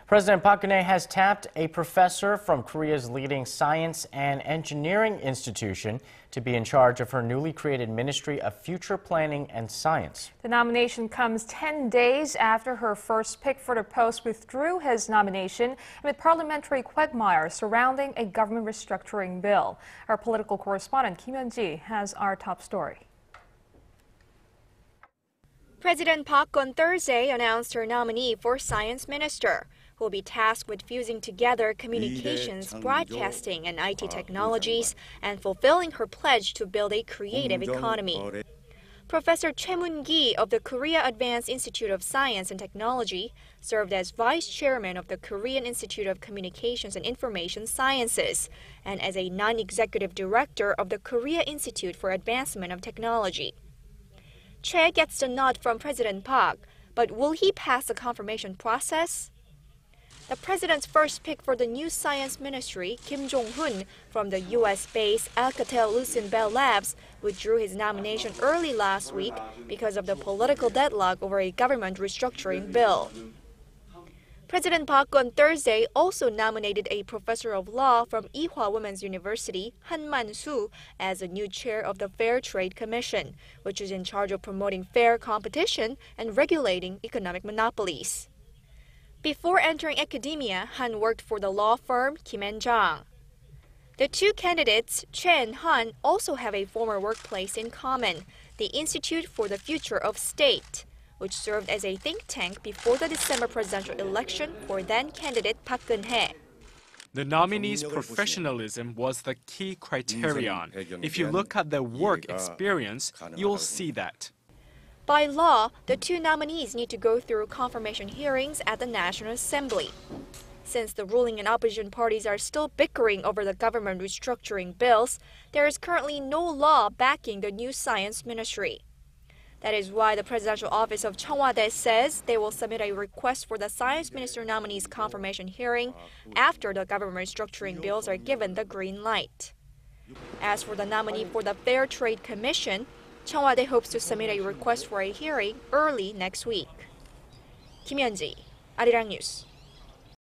President Park Geun-hye has tapped a professor from Korea's leading science and engineering institution to be in charge of her newly created Ministry of Future Planning and Science. The nomination comes 10 days after her first pick for the post withdrew his nomination amid parliamentary quagmire surrounding a government restructuring bill. Our political correspondent Kim Yeon-ji has our top story. President Park on Thursday announced her nominee for Science Minister, who will be tasked with fusing together communications, broadcasting, and IT technologies, and fulfilling her pledge to build a creative economy. Professor Choi Mun-kee of the Korea Advanced Institute of Science and Technology served as vice chairman of the Korean Institute of Communications and Information Sciences, and as a non-executive director of the Korea Institute for Advancement of Technology. Choi gets the nod from President Park, but will he pass the confirmation process? The president's first pick for the new science ministry, Kim Jong-hun, from the U.S.-based Alcatel-Lucent Bell Labs, withdrew his nomination early last week because of the political deadlock over a government restructuring bill. President Park on Thursday also nominated a professor of law from Ewha Women's University, Han Man-soo, as the new chair of the Fair Trade Commission, which is in charge of promoting fair competition and regulating economic monopolies. Before entering academia, Han worked for the law firm Kim Yeon-ji. The two candidates, Choi and Han, also have a former workplace in common, the Institute for the Future of State, which served as a think tank before the December presidential election for then-candidate Park Geun-hye. The nominee's professionalism was the key criterion. If you look at their work experience, you'll see that. By law, the two nominees need to go through confirmation hearings at the National Assembly. Since the ruling and opposition parties are still bickering over the government restructuring bills, there is currently no law backing the new science ministry. That is why the presidential office of Cheongwade says they will submit a request for the science minister nominee's confirmation hearing after the government restructuring bills are given the green light. As for the nominee for the Fair Trade Commission, Cheongwade hopes to submit a request for a hearing early next week. Kim Yeon-ji, Arirang News.